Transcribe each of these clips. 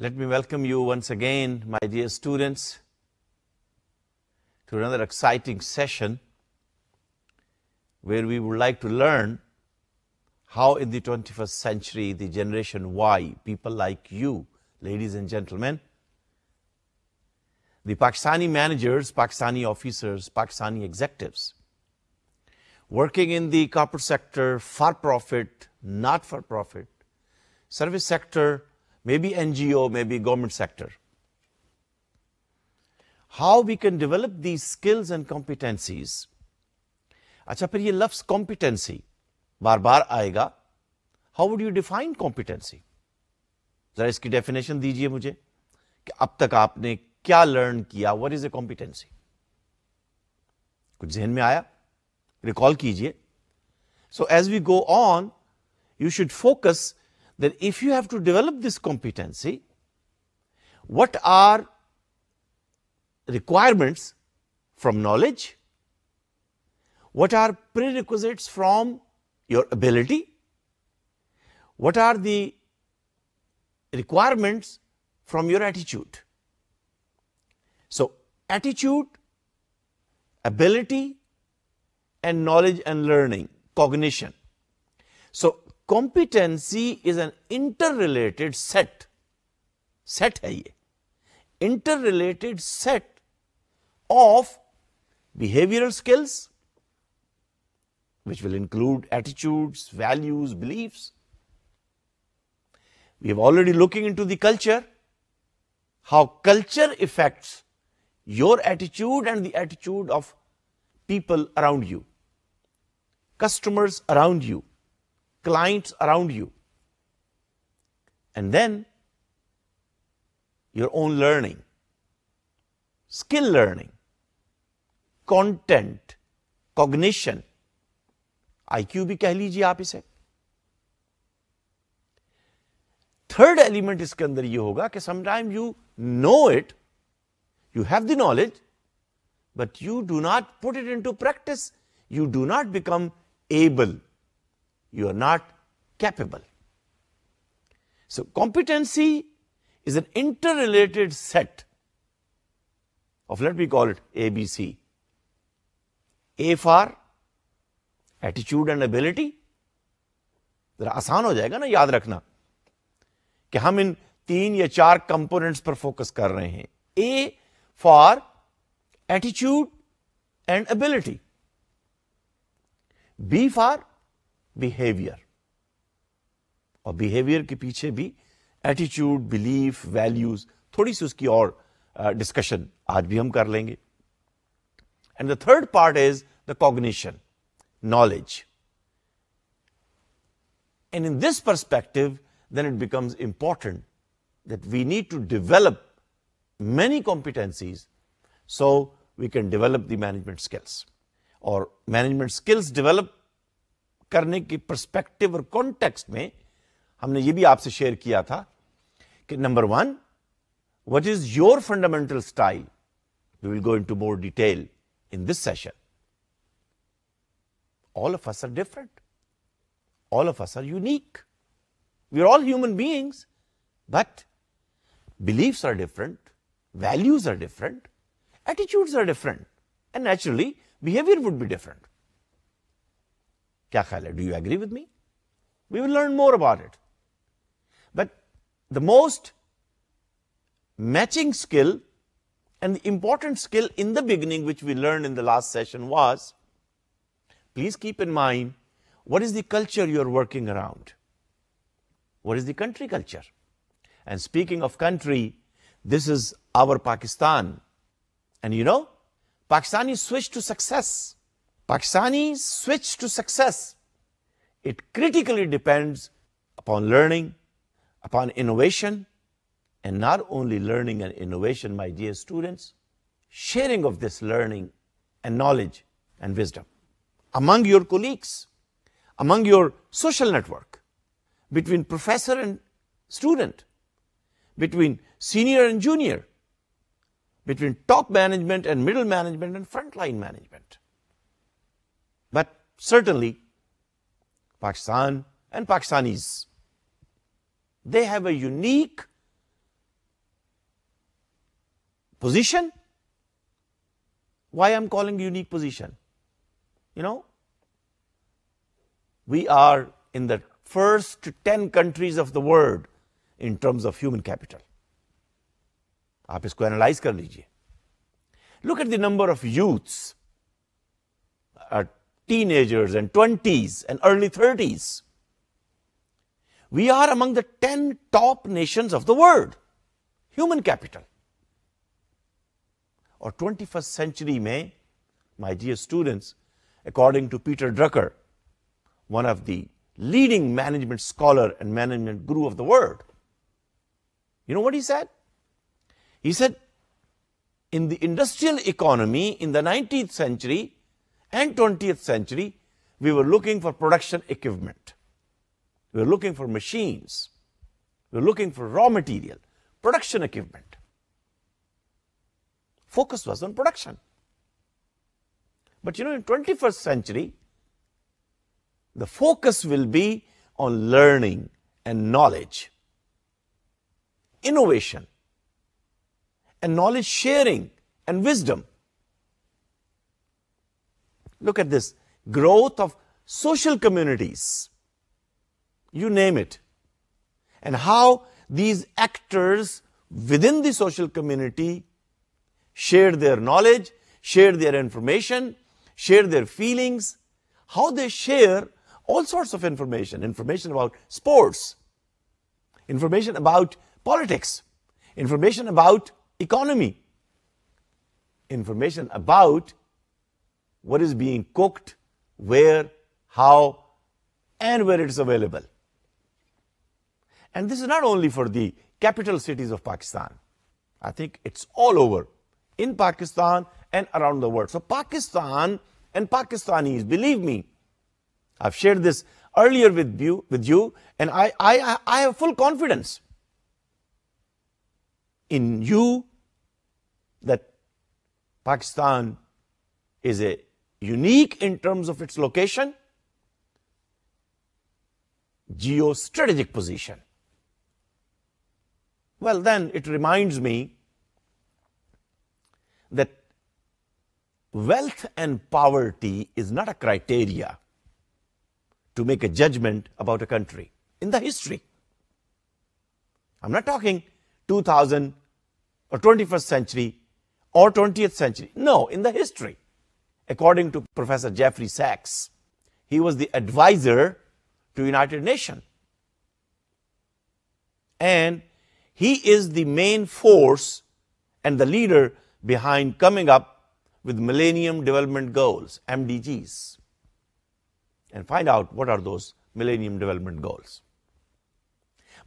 Let me welcome you once again, my dear students, to another exciting session where we would like to learn how in the 21st century, the generation Y, people like you, ladies and gentlemen, the Pakistani managers, Pakistani officers, Pakistani executives, working in the corporate sector, for-profit, not-for-profit, service sector, maybe NGO, maybe government sector, how we can develop these skills and competencies. अच्छा, फिर ये लफ्ज़ competency बार बार आएगा. How would you define competency? जरा इसकी definition दीजिए मुझे कि अब तक आपने क्या learn किया. What is a competency? कुछ ज़हन में आया? Recall कीजिए. So as we go on, you should focus that if you have to develop this competency, what are requirements from knowledge? What are prerequisites from your ability? What are the requirements from your attitude? So, attitude, ability, and knowledge and learning, cognition. So, competency is an interrelated set. Set है ये. Interrelated set of behavioral skills, which will include attitudes, values, beliefs. We have already looking into the culture, how culture affects your attitude and the attitude of people around you, customers around you, clients around you. And then your own learning, skill learning, content, cognition, IQ भी कह लीजिए आप इसे. Third element इसके अंदर ये होगा कि sometimes you know it, you have the knowledge, but you do not put it into practice. You do not become able. You are not capable. So, competency is an interrelated set of, let me call it ABC. A for attitude and ability. जरा आसान हो जाएगा ना याद रखना कि हम इन 3 या 4 कंपोनेंट्स पर फोकस कर रहे हैं. A for attitude and ability. B for behavior. और behavior के पीछे भी attitude, belief, values, थोड़ी सी उसकी और discussion आज भी हम कर लेंगे. And the third part is the cognition, knowledge. And in this perspective, then it becomes important that we need to develop many competencies so we can develop the management skills. और management skills develop करने की perspective और context में हमने ये भी आपसे share किया था कि number 1, what is your fundamental style? We will go into more detail in this session. All of us are different. All of us are unique. We are all human beings, but beliefs are different, values are different, attitudes are different, and naturally, behavior would be different. क्या ख्याल है? Do you agree with me? We will learn more about it. But the most matching skill and the important skill in the beginning, which we learned in the last session, was, please keep in mind, what is the culture you are working around? What is the country culture? And speaking of country, this is our Pakistan. And you know, Pakistanis switch to success. Pakistanis switch to success. It critically depends upon learning, upon innovation, and not only learning and innovation, my dear students, sharing of this learning and knowledge and wisdom among your colleagues, among your social network, between professor and student, between senior and junior, between top management and middle management and frontline management. But certainly, Pakistan and Pakistanis, they have a unique position. Why I'm calling unique position? You know, we are in the first 10 countries of the world in terms of human capital. आप इसको analyse कर लीजिए. Look at the number of youths, teenagers and 20s and early 30s. We are among the 10 top nations of the world. Human capital. Or 21st century में, my dear students, according to Peter Drucker, one of the leading management scholar and management guru of the world, you know what he said? He said, in the industrial economy in the 19th century and 20th century, we were looking for production equipment. We were looking for machines. We were looking for raw material, production equipment. Focus was on production. But you know, in 21st century, the focus will be on learning and knowledge, innovation, and knowledge sharing and wisdom. Look at this growth of social communities, you name it, and how these actors within the social community share their knowledge, share their information, share their feelings, how they share all sorts of information about sports, information about politics, information about economy, information about what is being cooked, where, how, and where it is available. And this is not only for the capital cities of Pakistan. I think it's all over in Pakistan and around the world. So Pakistan and Pakistanis, believe me, I've shared this earlier with you, and I have full confidence in you that Pakistan is a unique in terms of its location, geostrategic position. Well, then it reminds me that wealth and poverty is not a criteria to make a judgment about a country in the history. I'm not talking 2000 or 21st century or 20th century. No, in the history. According to Professor Jeffrey Sachs, he was the advisor to United Nations. And he is the main force and the leader behind coming up with Millennium Development Goals, MDGs. And find out what are those Millennium Development Goals.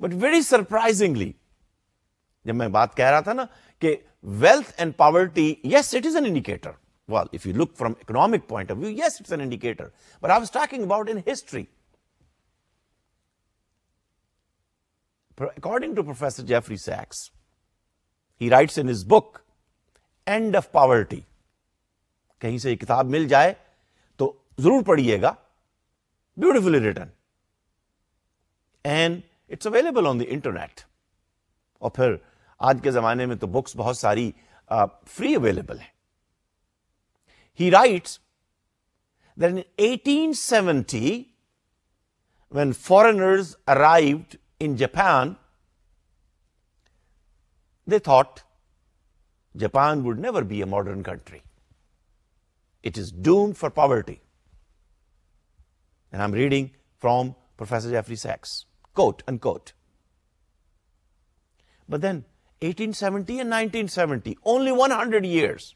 But very surprisingly, जब मैं बात कह रहा था ना कि wealth and poverty, yes, it is an indicator. Well, if you look from economic point of view, yes, it's an indicator. But I was talking about in history. According to Professor Jeffrey Sachs, he writes in his book, End of Poverty. कहीं से ये किताब मिल जाए तो जरूर पढ़िएगा. Beautifully written. And it's available on the internet. और फिर आज के ज़माने में तो बुक्स बहुत सारी free available है. He writes that in 1870, when foreigners arrived in Japan, they thought Japan would never be a modern country. It is doomed for poverty. And I'm reading from Professor Jeffrey Sachs, quote, unquote. But then 1870 and 1970, only 100 years.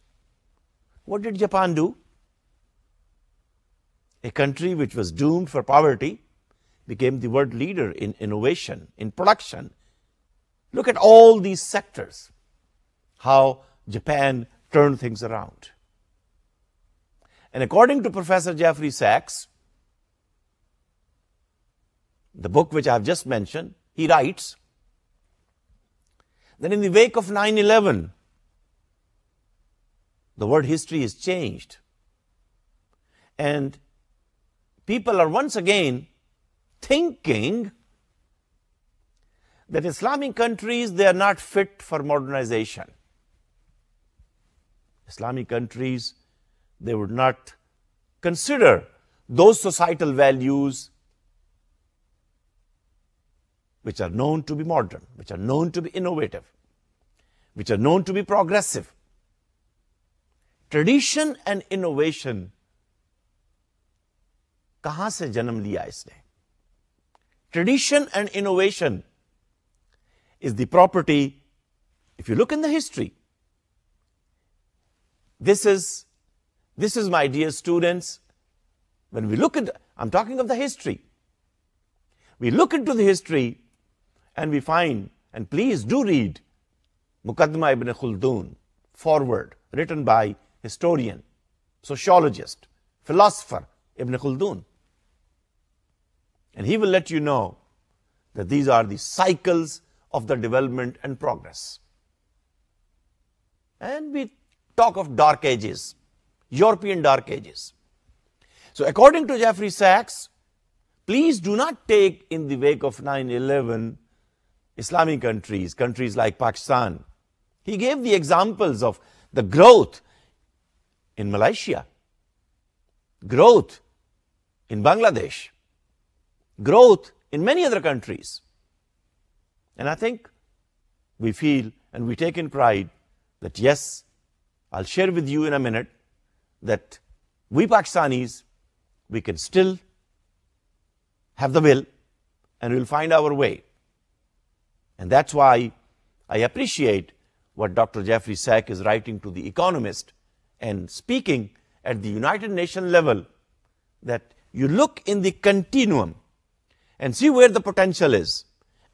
What did Japan do? A country which was doomed for poverty became the world leader in innovation, in production. Look at all these sectors, how Japan turned things around. And according to Professor Jeffrey Sachs, the book which I've just mentioned, he writes that in the wake of 9/11, the world history is changed. And people are once again thinking that Islamic countries, they are not fit for modernization. Islamic countries, they would not consider those societal values which are known to be modern, which are known to be innovative, which are known to be progressive. Tradition and innovation, कहाँ से जन्म लिया इसने? Tradition and innovation is the property, if you look in the history, this is, my dear students, when we look at, I'm talking of the history. We look into the history and we find, and please do read Muqaddimah Ibn Khaldun, foreword, written by historian, sociologist, philosopher Ibn Khaldun. And he will let you know that these are the cycles of the development and progress. And we talk of dark ages, European dark ages. So according to Jeffrey Sachs, please do not take in the wake of 9/11 Islamic countries, countries like Pakistan. He gave the examples of the growth in Malaysia, growth in Bangladesh, growth in many other countries. And I think we feel and we take in pride that yes, I'll share with you in a minute that we Pakistanis, we can still have the will and we'll find our way. And that's why I appreciate what Dr. Jeffrey Sachs is writing to The Economist and speaking at the United Nations level, that you look in the continuum and see where the potential is.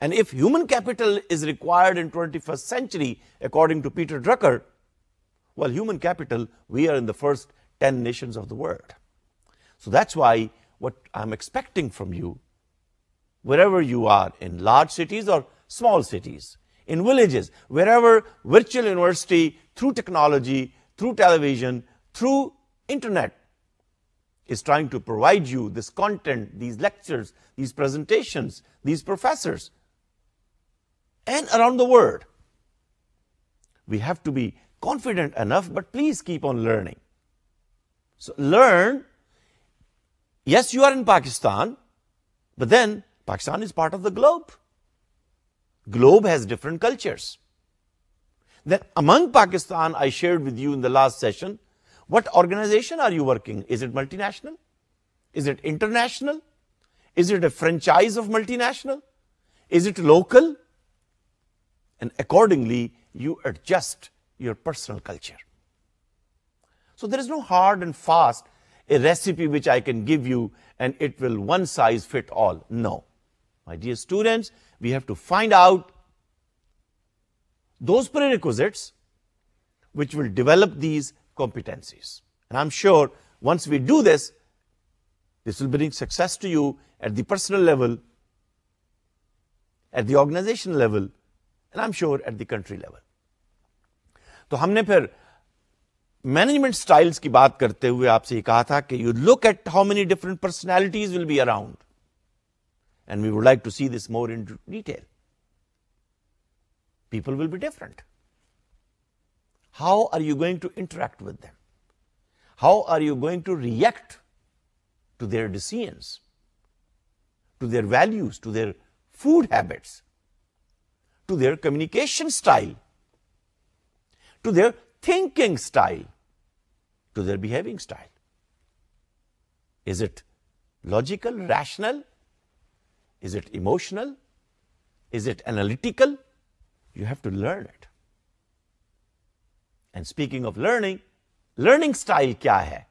And if human capital is required in 21st century, according to Peter Drucker, well, human capital, we are in the first 10 nations of the world. So that's why what I'm expecting from you, wherever you are, in large cities or small cities, in villages, wherever virtual university, through technology, through television, through internet, is trying to provide you this content, these lectures, these presentations, these professors, and around the world. We have to be confident enough, but please keep on learning. So learn. Yes, you are in Pakistan, but then Pakistan is part of the globe. Globe has different cultures. Then among Pakistan, I shared with you in the last session, what organization are you working? Is it multinational? Is it international? Is it a franchise of multinational? Is it local? And accordingly, you adjust your personal culture. So there is no hard and fast a recipe which I can give you and it will one size fit all. No. My dear students, we have to find out those prerequisites which will develop these competencies. And I'm sure once we do this, this will bring success to you at the personal level, at the organization level, and I'm sure at the country level. तो हमने फिर management styles की बात करते हुए आपसे ये कहा था कि you look at how many different personalities will be around. And we would like to see this more in detail. People will be different. How are you going to interact with them? How are you going to react to their decisions, to their values, to their food habits, to their communication style, to their thinking style, to their behaving style? Is it logical, rational? Is it emotional? Is it analytical? You have to learn it. And speaking of learning, learning style क्या है?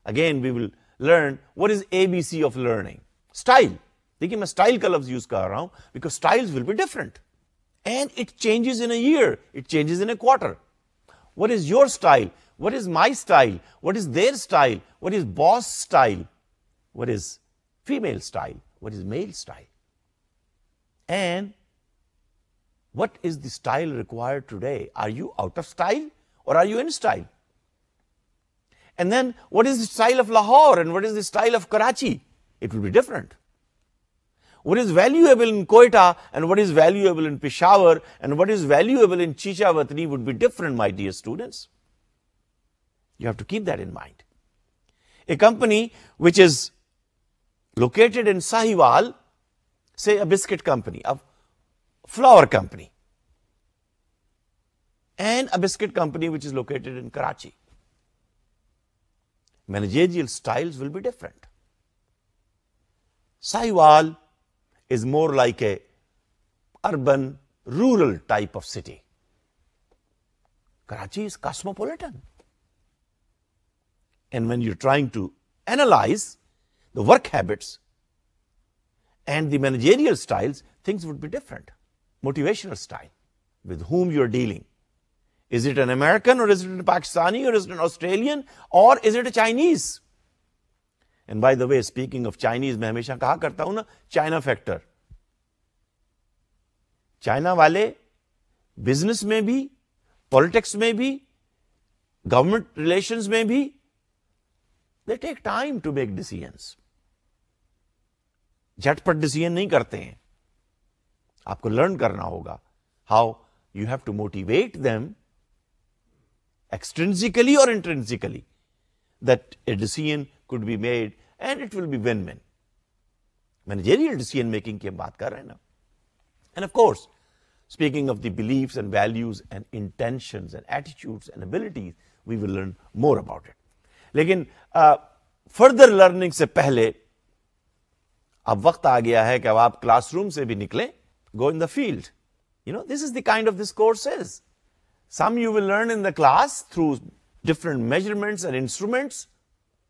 Again, we will learn what is ABC of learning. Style. देखिए मैं style का लफ्ज use कर रहा हूं because styles will be different. And it changes in a year. It changes in a quarter. What is your style? What is my style? What is their style? What is boss style? What is female style? What is male style? And what is the style required today? Are you out of style or are you in style? And then what is the style of Lahore and what is the style of Karachi? It will be different. What is valuable in Quetta and what is valuable in Peshawar and what is valuable in Chicha Watani would be different, my dear students. You have to keep that in mind. A company which is located in Sahiwal, say a biscuit company, a flour company, and a biscuit company which is located in Karachi, managerial styles will be different. Sahiwal is more like a urban, rural type of city. Karachi is cosmopolitan. And when you're trying to analyze the work habits and the managerial styles, things would be different. Motivational style, with whom you're dealing. Is it an American, or is it a Pakistani, or is it an Australian, or is it a Chinese? And by the way, speaking of Chinese, मैं हमेशा कहा करता हूं ना, China factor. China वाले business में भी, politics में भी, गवर्नमेंट रिलेशंस में भी, they take time to make decisions. झटपट डिसीजन नहीं करते हैं. आपको लर्न करना होगा how you have to motivate them extrinsically or intrinsically that a decision could be made and it will be win-win. Managerial decision making की हम बात कर रहे हैं ना. And of course, speaking of the beliefs and values and intentions and attitudes and abilities, we will learn more about it. लेकिन further learning से पहले अब वक्त आ गया है कि अब आप क्लासरूम से भी निकलें. Go in the field. You know, this is the kind of this course is. Some you will learn in the class through different measurements and instruments.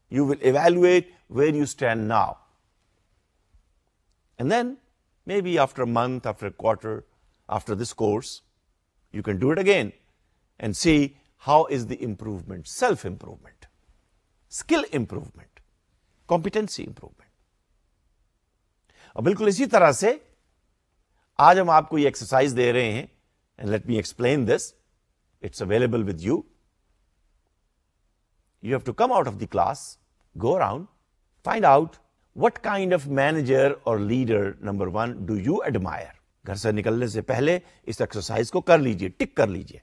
You will evaluate where you stand now. And then maybe after a month, after a quarter, after this course, you can do it again and see how is the improvement, self-improvement, skill improvement, competency improvement. और बिल्कुल इसी तरह से आज हम आपको ये exercise दे रहे हैं. And let me explain this. It's available with you. You have to come out of the class, go around, find out what kind of manager or leader, number one, do you admire. घर से निकलने से पहले इस exercise को कर लीजिए, टिक कर लीजिए.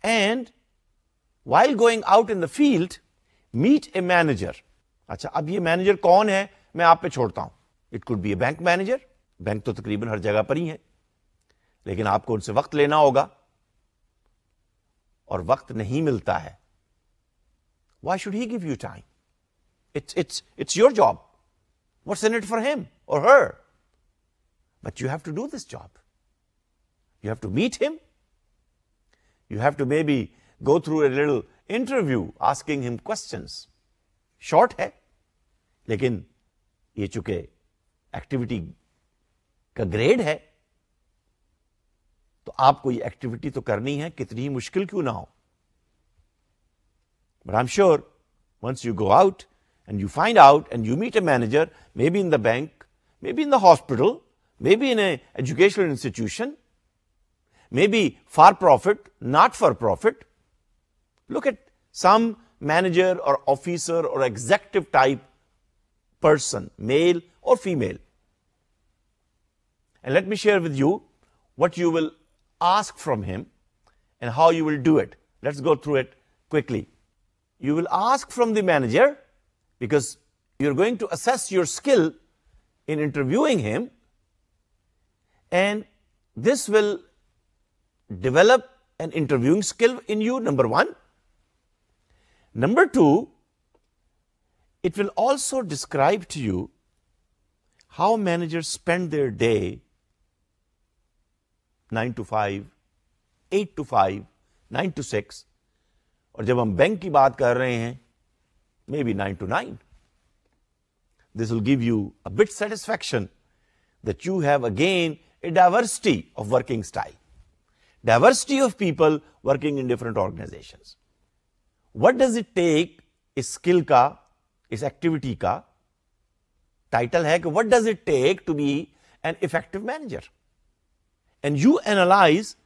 And while going out in the field, meet a manager. अच्छा, अब ये मैनेजर कौन है मैं आप पे छोड़ता हूं. It could be a bank manager. Bank तो तकरीबन हर जगह पर ही है, लेकिन आपको उनसे वक्त लेना होगा और वक्त नहीं मिलता है. Why should he give you time? It's your job. What's in it for him or her? But you have to do this job. You have to meet him. You have to maybe go through a little interview asking him questions. Short है, लेकिन ये चूंकि activity का grade है तो आपको ये activity तो करनी है, कितनी ही मुश्किल क्यों ना हो. But I'm sure once you go out and you find out and you meet a manager, maybe in the bank, maybe in the hospital, maybe in an educational institution, maybe for profit, not for profit. Look at some manager or officer or executive type person, male or female. And let me share with you what you will ask from him and how you will do it. Let's go through it quickly. You will ask from the manager because you're going to assess your skill in interviewing him, and this will develop an interviewing skill in you, number one. Number two, it will also describe to you how managers spend their day 9 to 5, 8 to 5, 9 to 6, और जब हम bank की बात कर रहे हैं, maybe 9 to 9. This will give you a bit satisfaction that you have again a diversity of working style, diversity of people working in different organizations. What does it take? इस skill का, इस activity का title है कि what does it take to be an effective manager? And you analyze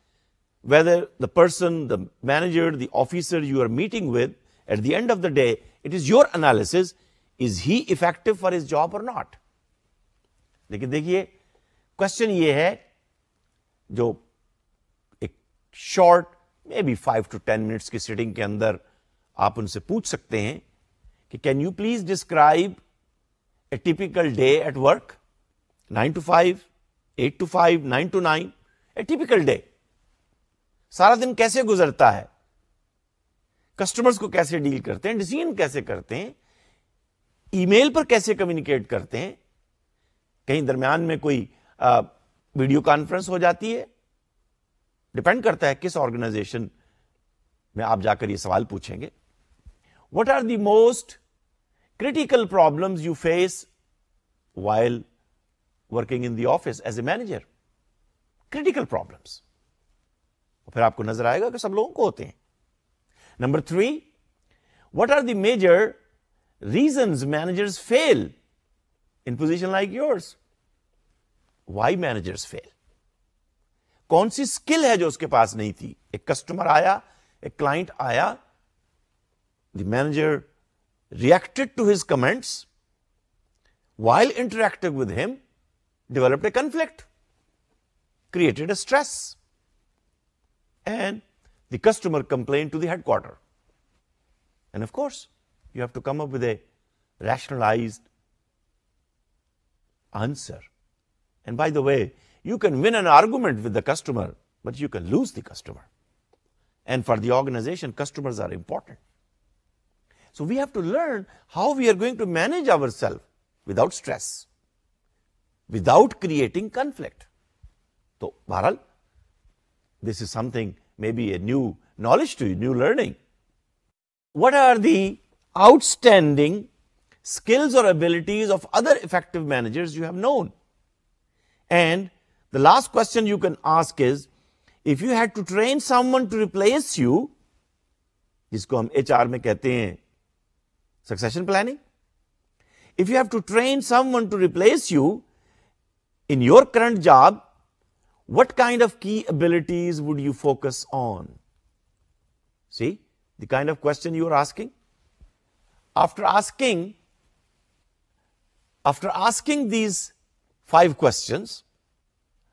whether the person, the manager, the officer you are meeting with, at the end of the day, it is your analysis, is he effective for his job or not? लेकिन देखिए, question ये है जो एक short maybe 5 to 10 minutes की sitting के अंदर आप उनसे पूछ सकते हैं कि can you please describe A typical day at work, 9 to 5, 8 to 5, 9 to 9, A typical day. सारा दिन कैसे गुजरता है, कस्टमर्स को कैसे डील करते हैं, डिसीजन कैसे करते हैं, ईमेल पर कैसे कम्युनिकेट करते हैं, कहीं दरमियान में कोई वीडियो कॉन्फ्रेंस हो जाती है, डिपेंड करता है किस ऑर्गेनाइजेशन में आप जाकर ये सवाल पूछेंगे। What are the most critical problems you face while working in the office as a manager? Critical problems, फिर आपको नजर आएगा कि सब लोगों को होते हैं। Number 3, what are the major reasons managers fail in position like yours? Why managers fail? कौन सी स्किल है जो उसके पास नहीं थी? एक कस्टमर आया, एक क्लाइंट आया, the manager reacted to his comments, while interacting with him developed a conflict, created a stress, and the customer complained to the headquarter. And of course, you have to come up with a rationalized answer. And by the way, you can win an argument with the customer, but you can lose the customer. And for the organization, customers are important. So we have to learn how we are going to manage ourselves without stress, without creating conflict. So, Bharal, this is something, maybe a new knowledge to you, new learning. What are the outstanding skills or abilities of other effective managers you have known? And the last question you can ask is, if you had to train someone to replace you, जिसको हम HR में कहते हैं succession planning, if you have to train someone to replace you in your current job, what kind of key abilities would you focus on? See the kind of question you are asking? After asking these 5 questions,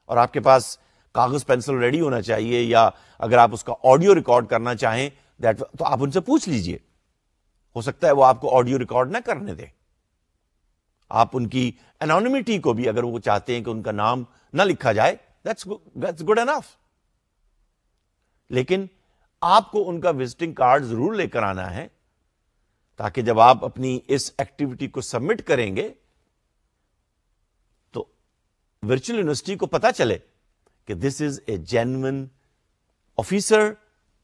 और आपके पास कागज pencil ready होना चाहिए, या अगर आप उसका audio record करना चाहें तो आप उनसे पूछ लीजिए। हो सकता है वो आपको ऑडियो रिकॉर्ड ना करने दे। आप उनकी एनोनिमिटी को भी, अगर वो चाहते हैं कि उनका नाम ना लिखा जाए, दैट्स गुड एनफ। लेकिन आपको उनका विजिटिंग कार्ड जरूर लेकर आना है, ताकि जब आप अपनी इस एक्टिविटी को सबमिट करेंगे तो वर्चुअल यूनिवर्सिटी को पता चले कि this is a genuine officer,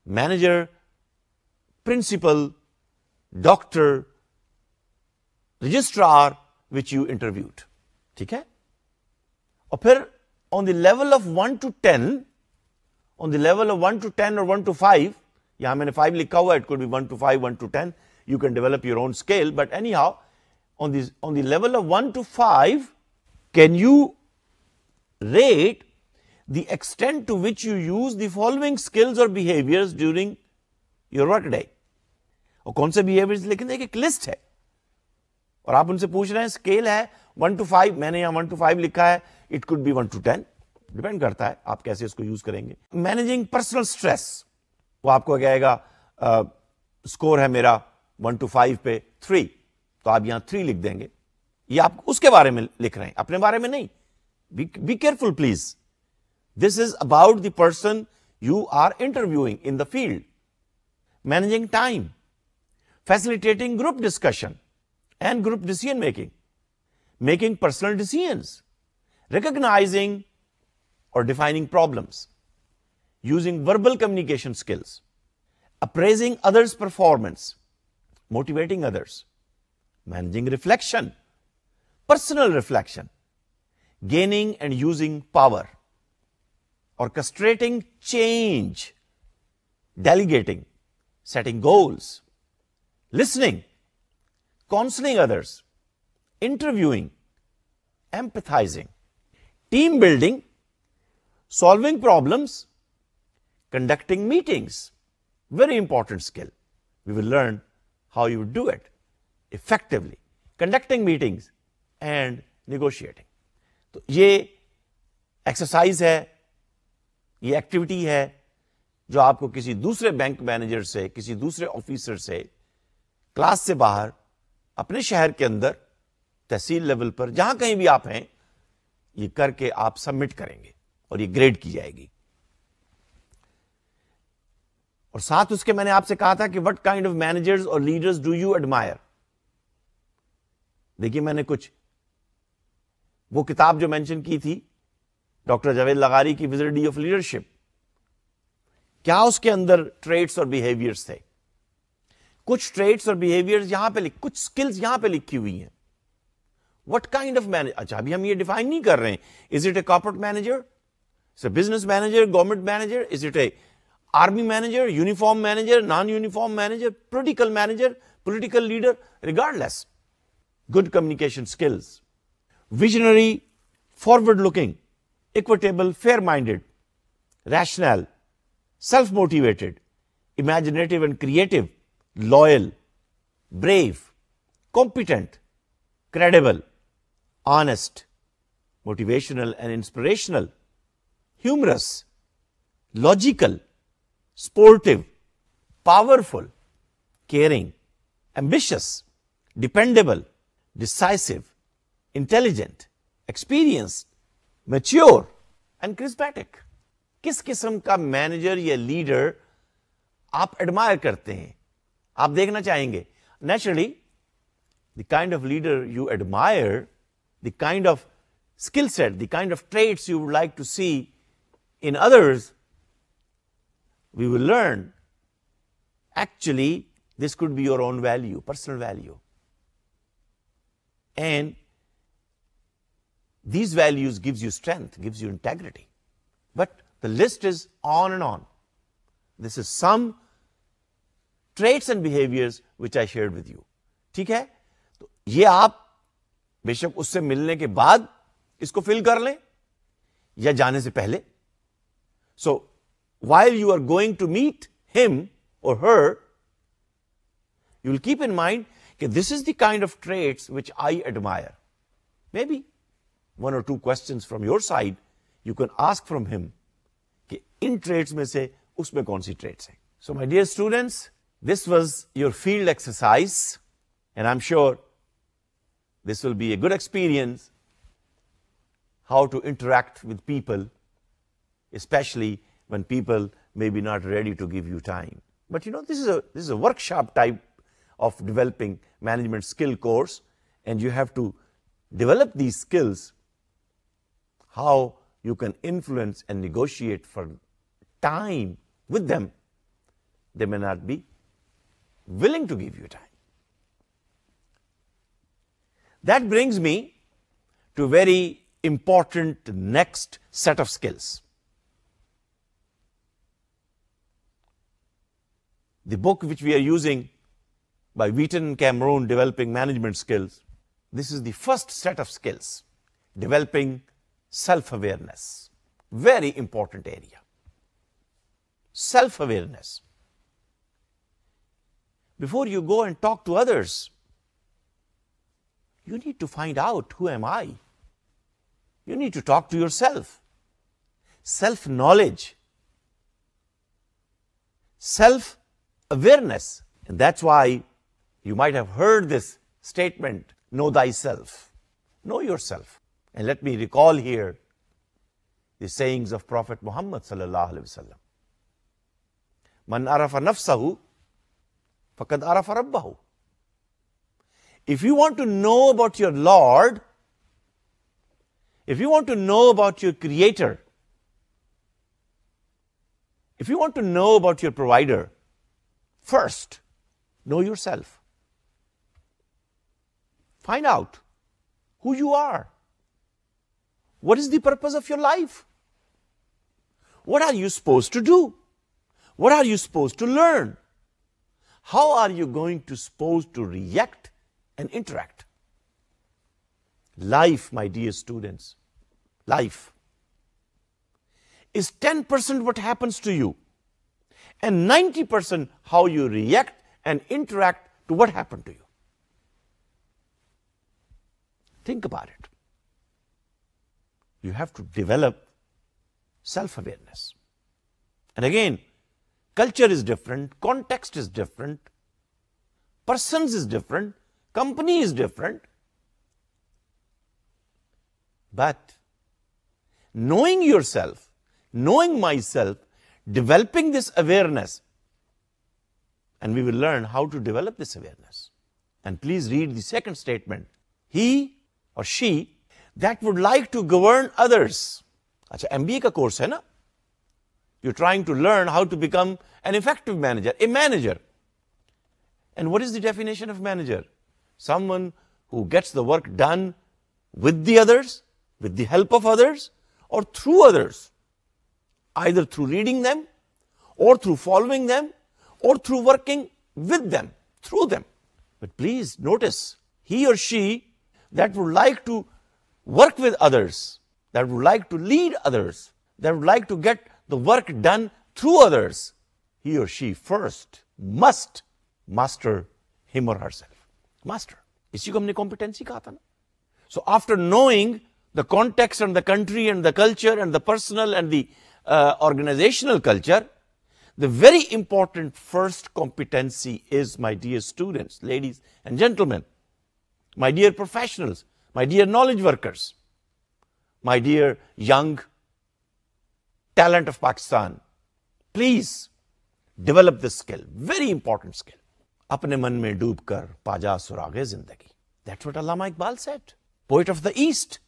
manager, principal, doctor, registrar which you interviewed. ठीक है? और फिर on the level of 1 to 10, on the level of 1 to 10 or 1 to 5, यहां मैंने 5 लिखा हुआ, it could be 1 to 5, 1 to 10, you can develop your own scale, but anyhow, on the level of 1 to 5, can you rate the extent to which you use the following skills or behaviors during your work day? और कौन से behaviors, लेकिन एक list है, और आप उनसे पूछ रहे हैं, स्केल है 1 to 5, मैंने यहां 1 to 5 लिखा है, it could be 1 to 10, depend करता है आप कैसे इसको यूज करेंगे। मैनेजिंग पर्सनल स्ट्रेस, वो आपको कहेगा स्कोर है मेरा 1 to 5 पे 3, तो आप यहां 3 लिख देंगे। ये आप उसके बारे में लिख रहे हैं, अपने बारे में नहीं। Be careful please, this is about the person you are interviewing in the field. Managing time, facilitating group discussion and group decision making personal decisions, recognizing or defining problems, using verbal communication skills, appraising others' performance, motivating others, managing reflection, personal reflection, gaining and using power, orchestrating change, delegating, setting goals, listening, counseling others, interviewing, empathizing, team building, solving problems, conducting meetings. Very important skill. We will learn how you do it effectively. Conducting meetings and negotiating. तो ये exercise है, ये activity है जो आपको किसी दूसरे bank manager से, किसी दूसरे ऑफिसर से, क्लास से बाहर, अपने शहर के अंदर, तहसील लेवल पर, जहां कहीं भी आप हैं, ये करके आप सबमिट करेंगे और ये ग्रेड की जाएगी। और साथ उसके मैंने आपसे कहा था कि व्हाट काइंड ऑफ मैनेजर्स और लीडर्स डू यू एडमायर। देखिए, मैंने कुछ वो किताब जो मेंशन की थी डॉक्टर जावेद लगारी की विजिबिलिटी ऑफ लीडरशिप, क्या उसके अंदर ट्रेट्स और बिहेवियर्स थे? कुछ ट्रेट्स और बिहेवियर्स यहां पे कुछ स्किल्स यहां पे लिखी हुई हैं। व्हाट काइंड ऑफ मैनेजर, अच्छा अभी हम ये डिफाइन नहीं कर रहे हैं, is it a corporate manager, is a business manager, government manager, is it A army manager, uniform manager, non uniform manager, manager, political leader, regardless, good communication skills, visionary, forward looking, equitable, fair minded, rational, self motivated, imaginative and creative, loyal, brave, competent, credible, honest, motivational and inspirational, humorous, logical, sportive, powerful, caring, ambitious, dependable, decisive, intelligent, experienced, mature and charismatic. किस किस्म का manager या leader आप admire करते हैं, आप देखना चाहेंगे? Naturally the kind of leader you admire, the kind of skill set, the kind of traits you would like to see in others, we will learn actually this could be your own value, personal value. And these values gives you strength, gives you integrity. But the list is on and on. This is some traits and behaviors which I shared with you. ठीक है? तो ये आप बेशक उससे मिलने के बाद इसको फिल कर लें या जाने से पहले. So while you are going to meet him or her, you will keep in mind that this is the kind of traits which I admire. Maybe one or two questions from your side you can ask from him कि इन traits में से उसमें कौन सी traits हैं. So my dear students, this was your field exercise and I'm sure this will be a good experience how to interact with people, especially when people may be not ready to give you time. But you know, this is a workshop type of developing management skill course, and you have to develop these skills, how you can influence and negotiate for time with them. They may not be willing to give you time. That brings me to a very important next set of skills. The book which we are using by Wheaton and Cameron, Developing Management Skills, this is the first set of skills, developing self-awareness. Very important area. Self-awareness. Before you go and talk to others, you need to find out, who am I? You need to talk to yourself. Self-knowledge. Self-awareness. And that's why you might have heard this statement, know thyself. Know yourself. And let me recall here the sayings of Prophet Muhammad sallallahu alaihi wasallam. Man arafa nafsahu, faqad arafa rabbahu. If you want to know about your Lord, if you want to know about your Creator, if you want to know about your provider, first, know yourself. Find out who you are. What is the purpose of your life? What are you supposed to do? What are you supposed to learn? How are you going to supposed to react and interact? Life, my dear students, life is 10% what happens to you and 90% how you react and interact to what happened to you. Think about it. You have to develop self-awareness. And again, Culture is different, context is different, persons is different, company is different. But knowing yourself, knowing myself, developing this awareness, and we will learn how to develop this awareness. And please read the second statement. He or she that would like to govern others. Achha, MBA ka course hai na? You're trying to learn how to become an effective manager, a manager. And what is the definition of manager? Someone who gets the work done with the others, with the help of others, or through others. Either through leading them, or through following them, or through working with them, through them. But please notice, he or she that would like to work with others, that would like to lead others, that would like to get the work done through others, he or she first must master him or herself. Master. इसी को हमने competency कहा था ना. So after knowing the context and the country and the culture and the personal and the organizational culture, the very important first competency is, my dear students, ladies and gentlemen, my dear professionals, my dear knowledge workers, my dear young talent of Pakistan, please develop this skill, very important skill. अपने मन में डूब कर पाजा सुरागे जिंदगी. That's what Allama Iqbal said, poet of the East.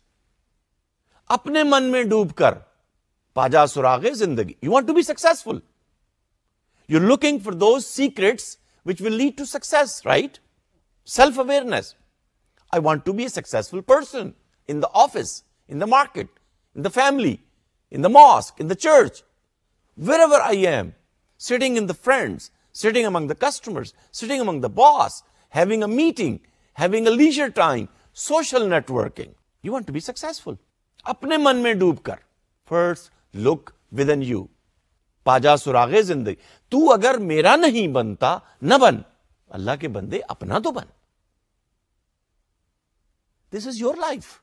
अपने मन में डूब कर पाजा सुरागे जिंदगी. You want to be successful. You're looking for those secrets which will lead to success, right? Self-awareness. I want to be a successful person in the office, in the market, in the family, in the mosque, in the church, wherever I am, sitting in the friends, sitting among the customers, sitting among the boss, having a meeting, having a leisure time, social networking. You want to be successful. अपने मन में डूब कर. First, look within you. पाजा सुरागे जिंदगी. तू अगर मेरा नहीं बनता, न बन. अल्लाह के बंदे अपना तो बन. This is your life.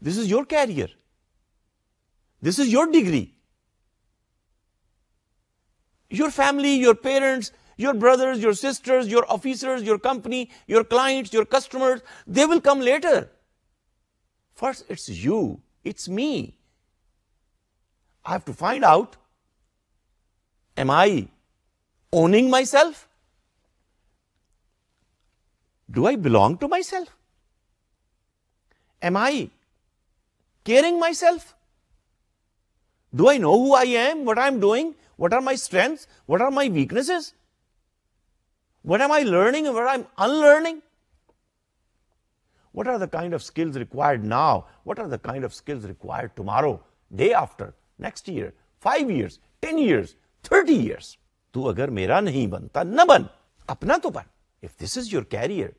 This is your career. This is your degree. Your family, your parents, your brothers, your sisters, your officers, your company, your clients, your customers, they will come later. First, it's you. It's me. I have to find out, am I owning myself? Do I belong to myself? Am I caring myself? Do I know who I am, what I'm doing, what are my strengths, what are my weaknesses? What am I learning and what I'm unlearning? What are the kind of skills required now? What are the kind of skills required tomorrow, day after, next year, 5 years, 10 years, 30 years? तू अगर मेरा नहीं बनता, न बन. अपना तो बन. If this is your career,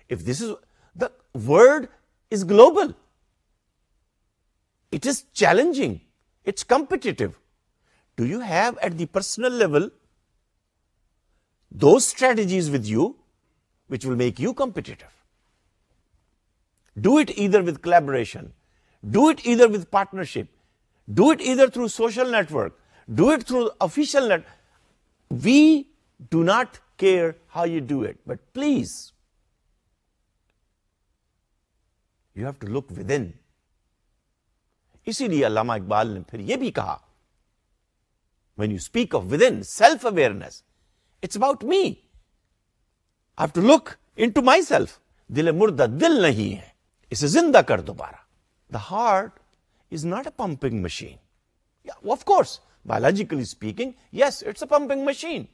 if this is, the world is global. It is challenging. It's competitive. Do you have at the personal level those strategies with you which will make you competitive? Do it either with collaboration, do it either with partnership, do it either through social network, do it through official net. We do not care how you do it, but please, you have to look within. इसीलिए अल्लामा इकबाल ने फिर यह भी कहा, when you speak of within, self-awareness, it's about me. I have to look into myself. दिल मुर्दा दिल नहीं है, इसे जिंदा कर दोबारा. The heart is not a pumping machine. Yeah, of course, biologically speaking, yes, it's a pumping machine.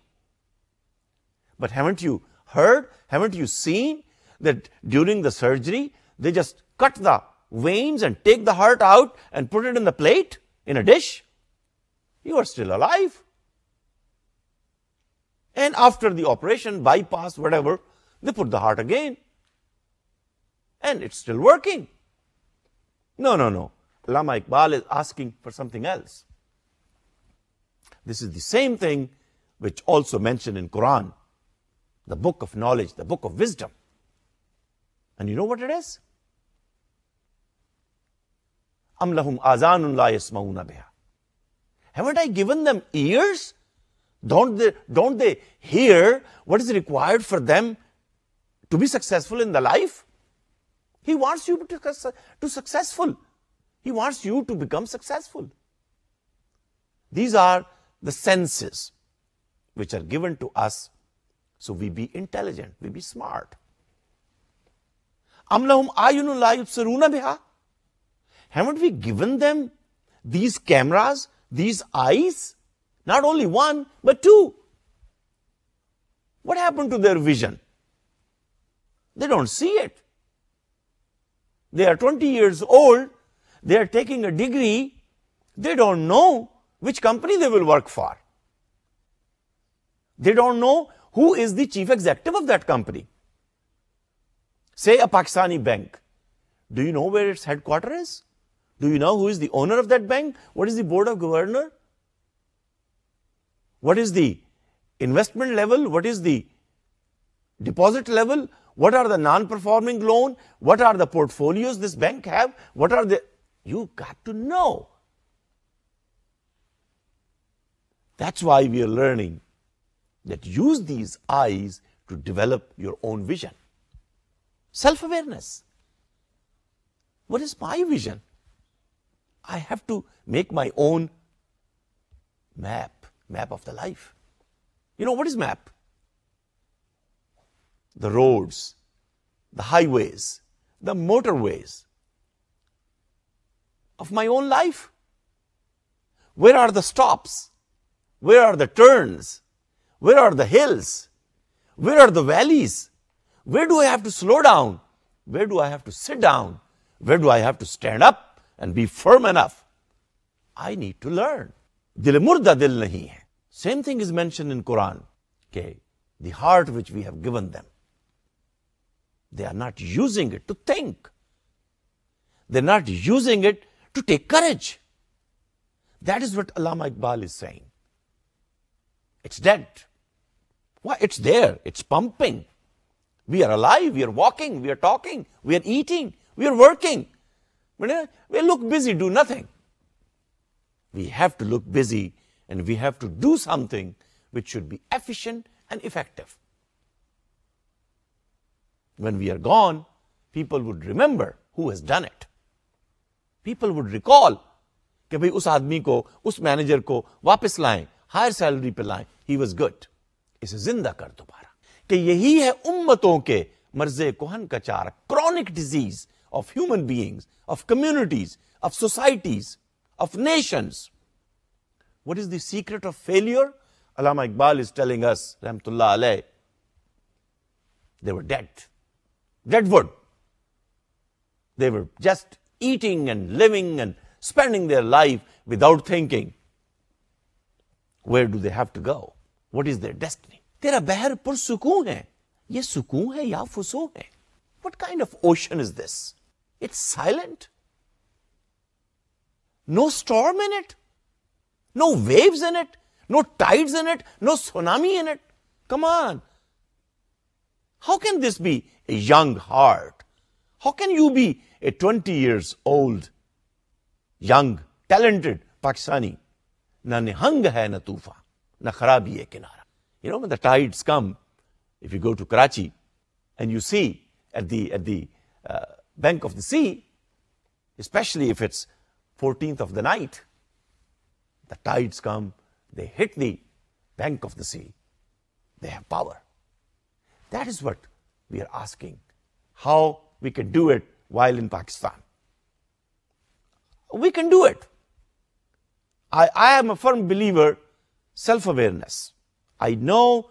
But haven't you heard, haven't you seen that during the surgery, they just cut the veins and take the heart out and put it in the plate, in a dish? You are still alive. And after the operation, bypass, whatever, they put the heart again. And it's still working. No. Allama Iqbal is asking for something else. This is the same thing which also mentioned in Quran, the book of knowledge, the book of wisdom. And you know what it is? Am lahum azanun la yasmauna biha. Haven't I given them ears Don't they hear what is required for them to be successful in the life? He wants you to successful. He wants you to become successful. These are the senses which are given to us so we be intelligent, we be smart. Am lahum ayunun la yubsiruna biha? Haven't we given them these cameras, these eyes? Not only one, but two. What happened to their vision? They don't see it. They are 20 years old. They are taking a degree. They don't know which company they will work for. They don't know who is the chief executive of that company. Say a Pakistani bank. Do you know where its headquarters is? Do you know who is the owner of that bank? What is the board of governor? What is the investment level? What is the deposit level? What are the non-performing loan? What are the portfolios this bank have? What are the... You got to know. That's why we are learning that use these eyes to develop your own vision. Self-awareness. What is my vision? I have to make my own map of the life. You know, what is map? The roads, the highways, the motorways of my own life. Where are the stops? Where are the turns? Where are the hills? Where are the valleys? Where do I have to slow down? Where do I have to sit down? Where do I have to stand up and be firm enough? I need to learn. Dil murda dil nahi hai. Same thing is mentioned in Quran. Okay, the heart which we have given them. They are not using it to think. They're not using it to take courage. That is what Allama Iqbal is saying. It's dead. Why? It's there. It's pumping. We are alive. We are walking. We are talking. We are eating. We are working. But we look busy, do nothing. We have to look busy and we have to do something which should be efficient and effective. When we are gone, people would remember who has done it. People would recall कि भाई उस आदमी को, उस manager को वापस लाएं, higher salary पे लाएं, he was good. इसे जिंदा कर दोबारा. कि यही है उम्मतों के मर्ज़े कोहन का चारा, chronic disease of human beings, of communities, of societies, of nations. What is the secret of failure? Allama Iqbal is telling us, Rahmatullah alayh, they were dead. Dead wood. They were just eating and living and spending their life without thinking. Where do they have to go? What is their destiny? Tera bahar pur sukoon hai. Ye sukoon hai ya fusoon hai. What kind of ocean is this? It's silent. No storm in it. No waves in it. No tides in it. No tsunami in it. Come on. How can this be a young heart? How can you be a 20 years old, young, talented Pakistani? Na nihang hai na tufan, na kharabi hai kinara. You know, when the tides come, if you go to Karachi and you see at the bank of the sea, especially if it's 14th of the night, the tides come, they hit the bank of the sea. They have power. That is what we are asking. How we can do it while in Pakistan. We can do it. I am a firm believer, self-awareness. I know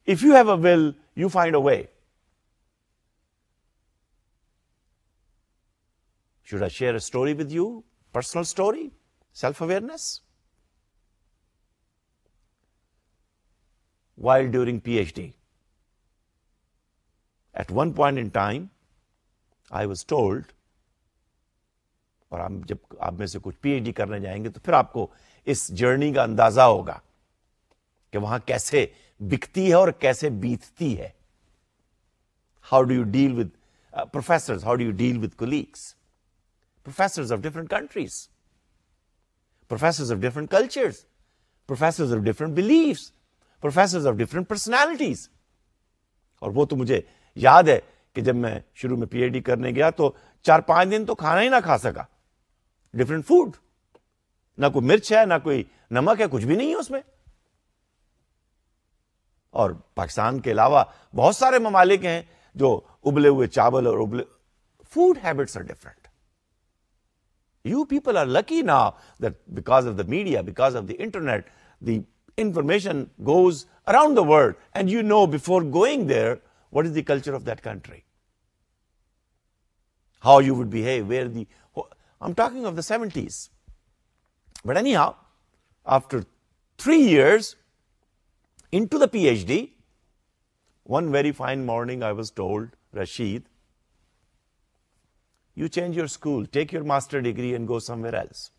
if you have a will, you find a way. Should I share a story with you? Personal story? Self-awareness? While during PhD, at one point in time, I was told, और हम जब आप में से कुछ PhD करने जाएंगे तो फिर आपको इस जर्नी का अंदाजा होगा कि वहां कैसे बिकती है और कैसे बीतती है. How do you deal with professors? How do you deal with colleagues? Professors of different countries, professors of different cultures, professors of different beliefs, professors of different personalities. और वो तो मुझे याद है कि जब मैं शुरू में पीएचडी करने गया तो 4-5 दिन तो खाना ही ना खा सका. डिफरेंट फूड, ना कोई मिर्च है, ना कोई नमक है, कुछ भी नहीं है उसमें. और पाकिस्तान के अलावा बहुत सारे ममालिक हैं जो उबले हुए चावल और उबले food habits are different. You people are lucky now that because of the media, because of the internet, the information goes around the world and you know before going there what is the culture of that country, how you would behave, where the... I'm talking of the 70s. But anyhow, after 3 years into the PhD, one very fine morning I was told, Rashid, you change your school, take your master degree and go somewhere else.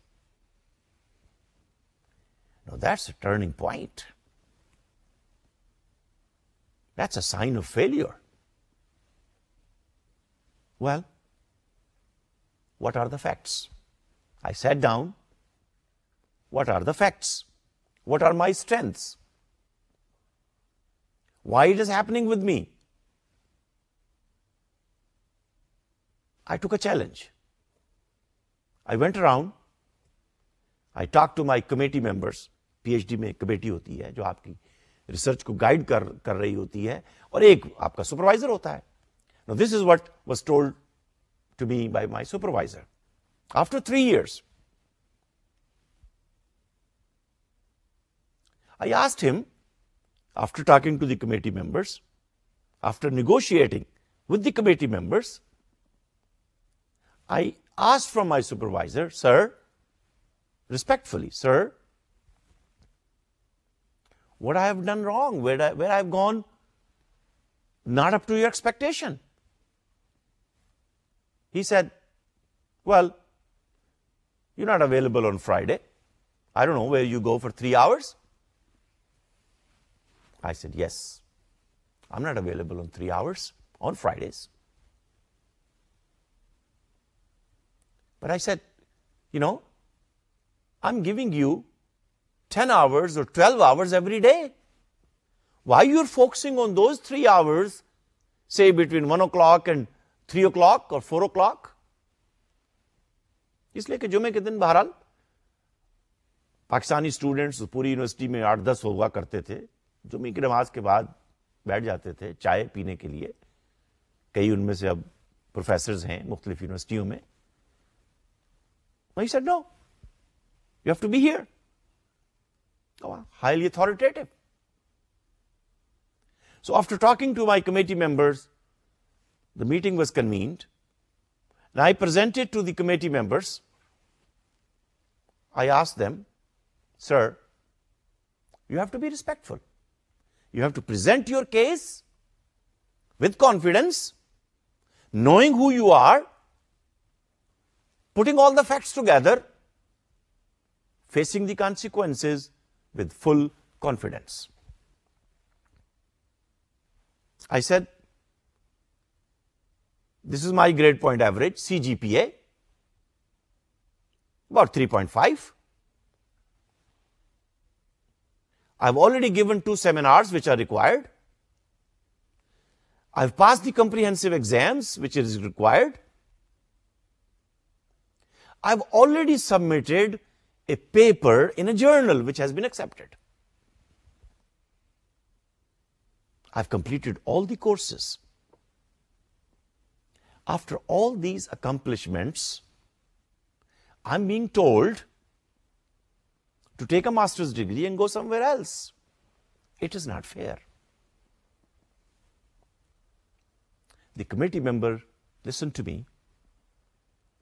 Now that's a turning point. That's a sign of failure. Well, what are the facts? I sat down. What are the facts? What are my strengths? Why it is happening with me? I took a challenge. I went around. I talked to my committee members. PhD में committee होती है जो आपकी research को guide कर रही होती है और एक आपका सुपरवाइजर होता है. Now this is what was told to me by my supervisor. After 3 years, I asked him, after talking to the committee members, after negotiating with the committee members, I asked from my supervisor, sir, respectfully, sir, what I have done wrong, where I have gone not up to your expectation. He said, well, you're not available on Friday. I don't know where you go for 3 hours. I said, yes, I'm not available on 3 hours on Fridays. But I said, you know, I'm giving you 10 hours or 12 hours every day. Why you're focusing on those 3 hours, say between 1 o'clock and 3 o'clock or 4 o'clock? इसलिए कि जुमे के दिन बहरहाल Pakistani students पूरी university में 8-10 हुआ करते थे. जुमे की नमाज के बाद बैठ जाते थे चाय पीने के लिए. कई उनमें से अब प्रोफेसर्स हैं मुख्तलिफ यूनिवर्सिटियों में. He said, no, you have to be here. Oh, highly authoritative. So after talking to my committee members, the meeting was convened. And I presented to the committee members. I asked them, sir, you have to be respectful. You have to present your case with confidence, knowing who you are, putting all the facts together, facing the consequences with full confidence. I said, this is my grade point average, CGPA, about 3.5. I've already given 2 seminars which are required. I've passed the comprehensive exams which is required. I've already submitted a paper in a journal which has been accepted. I've completed all the courses. After all these accomplishments, I'm being told to take a master's degree and go somewhere else. It is not fair. The committee member listened to me,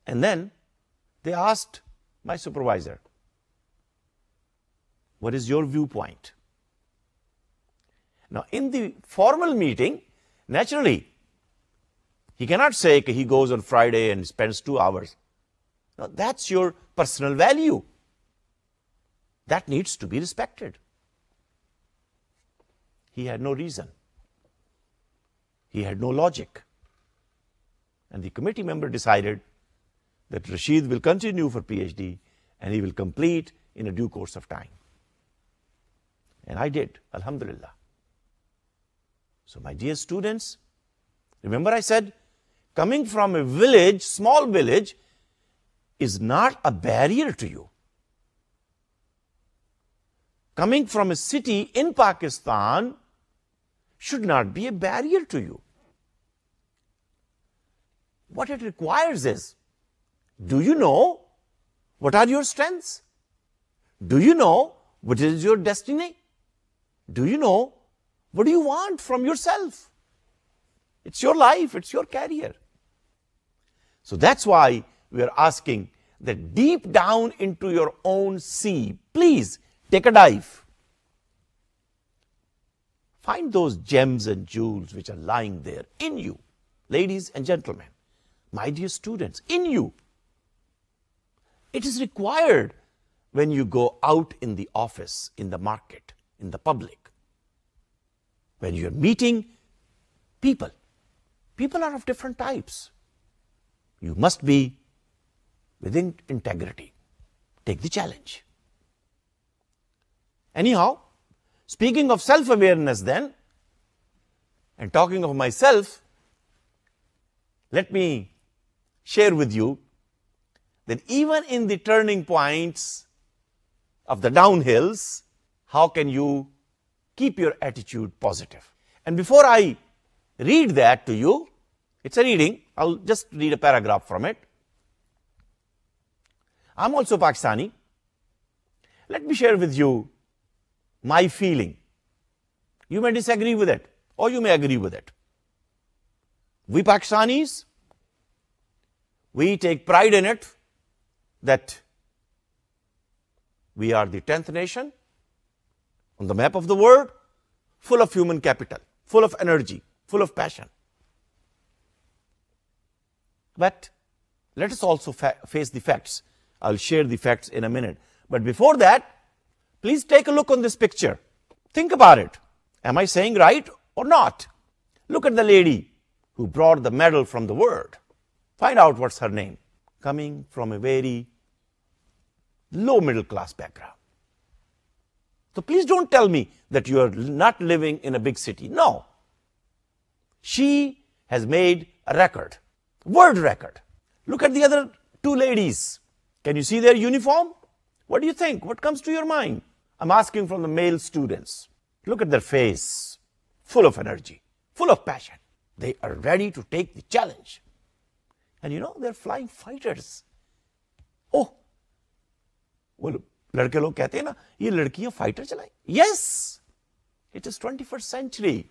and then they asked my supervisor, what is your viewpoint? Now, in the formal meeting, naturally, he cannot say that he goes on Friday and spends 2 hours. Now, that's your personal value. That needs to be respected. He had no reason. He had no logic. And the committee member decided that Rashid will continue for PhD and he will complete in a due course of time. And I did, alhamdulillah. So my dear students, remember I said, coming from a village, small village, is not a barrier to you. Coming from a city in Pakistan should not be a barrier to you. What it requires is, do you know what are your strengths? Do you know what is your destiny? Do you know what do you want from yourself? It's your life, it's your career. So that's why we are asking that deep down into your own sea, please take a dive. Find those gems and jewels which are lying there in you. Ladies and gentlemen, my dear students, in you. It is required when you go out in the office, in the market, in the public. When you're meeting people. People are of different types. You must be within integrity. Take the challenge. Anyhow, speaking of self-awareness then, and talking of myself, let me share with you that even in the turning points of the downhills, how can you keep your attitude positive? And before I read that to you, it's a reading, I'll just read a paragraph from it. I'm also Pakistani. Let me share with you my feeling. You may disagree with it, or you may agree with it. We Pakistanis, we take pride in it that we are the 10th nation on the map of the world, full of human capital, full of energy, full of passion. But let us also face the facts. I'll share the facts in a minute. But before that, please take a look on this picture. Think about it. Am I saying right or not? Look at the lady who brought the medal from the world. Find out what's her name. Coming from a very low middle class background. So please don't tell me that you are not living in a big city. No. She has made a record, world record. Look at the other two ladies. Can you see their uniform? What do you think? What comes to your mind? I'm asking from the male students. Look at their face, full of energy, full of passion. They are ready to take the challenge. And you know, they're flying fighters. Oh, well, लड़के लोग कहते हैं ना, ये लड़कियां fighter चलाएं. Yes, it is 21st century.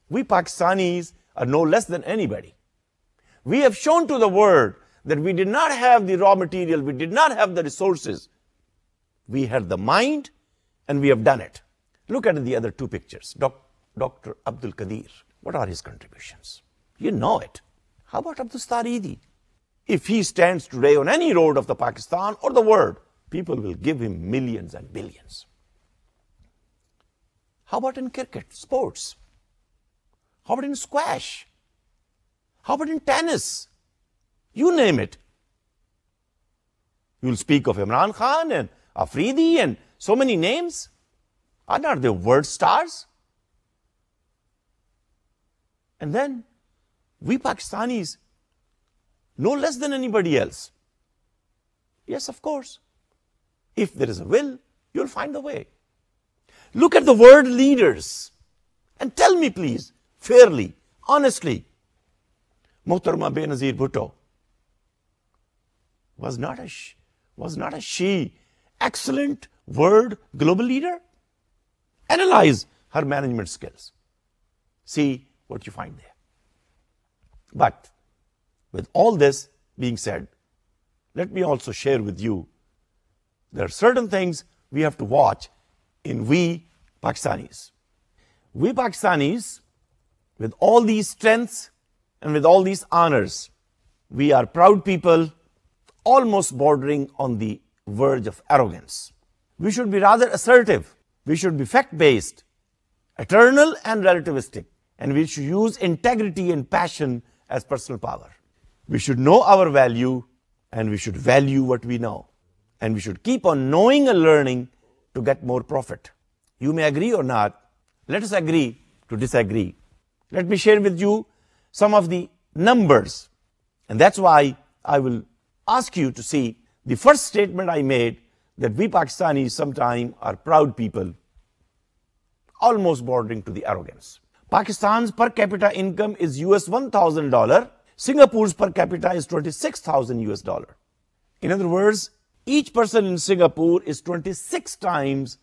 We Pakistanis are no less than anybody. We have shown to the world that we did not have the raw material, we did not have the resources. We had the mind and we have done it. Look at the other two pictures. Dr. Abdul Qadir. What are his contributions? You know it. How about Abdul Staridi? If he stands today on any road of the Pakistan or the world, people will give him millions and billions. How about in cricket, sports? How about in squash? How about in tennis? You name it. You'll speak of Imran Khan and Afridi and so many names. Are not they world stars? And then, we Pakistanis, no less than anybody else. Yes, of course. If there is a will, you'll find the way. Look at the world leaders and tell me, please, fairly, honestly, Muhtarama Benazir Bhutto was not a she excellent world global leader? Analyze her management skills. See what you find there. But with all this being said, let me also share with you, there are certain things we have to watch in we Pakistanis. We Pakistanis, with all these strengths and with all these honors, we are proud people, almost bordering on the verge of arrogance. We should be rather assertive. We should be fact-based, eternal and relativistic, and we should use integrity and passion as personal power. We should know our value, and we should value what we know. And we should keep on knowing and learning to get more profit. You may agree or not. Let us agree to disagree. Let me share with you some of the numbers. And that's why I will ask you to see the first statement I made, that we Pakistanis sometimes are proud people, almost bordering to the arrogance. Pakistan's per capita income is US $1,000. Singapore's per capita is $26,000. In other words, each person in Singapore is 26 times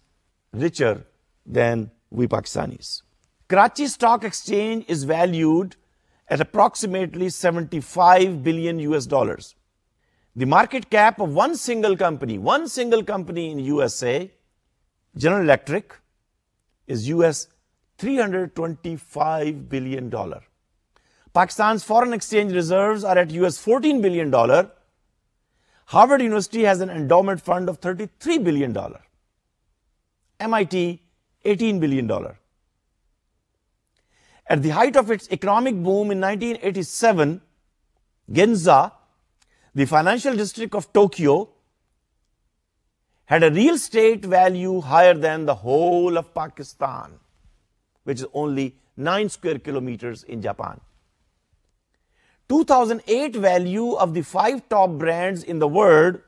richer than we Pakistanis. Karachi Stock Exchange is valued at approximately 75 billion US dollars. The market cap of one single company in USA, General Electric, is US $325 billion. Pakistan's foreign exchange reserves are at US $14 billion. Harvard University has an endowment fund of $33 billion. MIT, $18 billion. At the height of its economic boom in 1987, Ginza, the financial district of Tokyo, had a real estate value higher than the whole of Pakistan, which is only 9 square kilometers in Japan. 2008 value of the 5 top brands in the world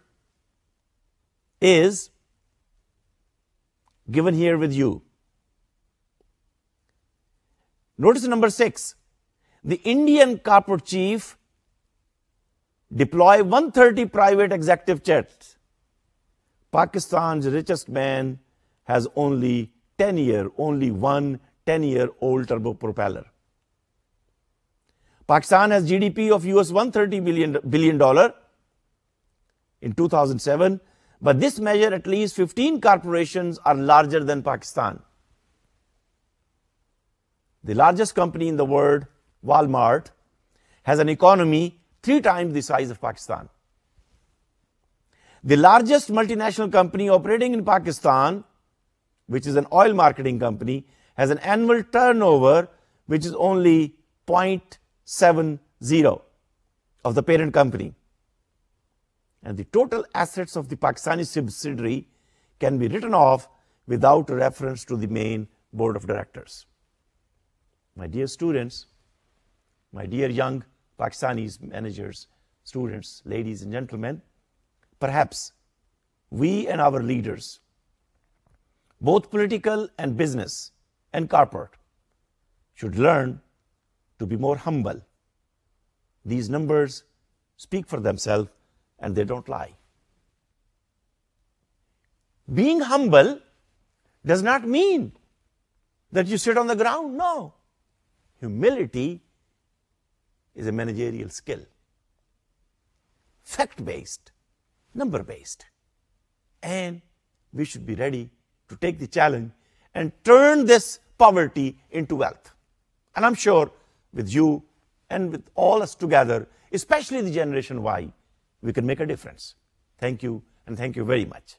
is given here with you. Notice number 6. The Indian corporate chief deploy 130 private executive jets. Pakistan's richest man has only one 10-year-old turbopropeller. Pakistan has GDP of US $130 billion in 2007, but this measure at least 15 corporations are larger than Pakistan. The largest company in the world, Walmart, has an economy 3 times the size of Pakistan. The largest multinational company operating in Pakistan, which is an oil marketing company, has an annual turnover which is only 0.70 of the parent company. And the total assets of the Pakistani subsidiary can be written off without reference to the main board of directors. My dear students, my dear young Pakistanis, managers, students, ladies and gentlemen, perhaps we and our leaders, both political and business and corporate, should learn to be more humble. These numbers speak for themselves and they don't lie. Being humble does not mean that you sit on the ground. No. Humility is a managerial skill. Fact-based, number-based. And we should be ready to take the challenge and turn this poverty into wealth. And I'm sure with you and with all us together, especially the Generation Y, we can make a difference. Thank you, and thank you very much.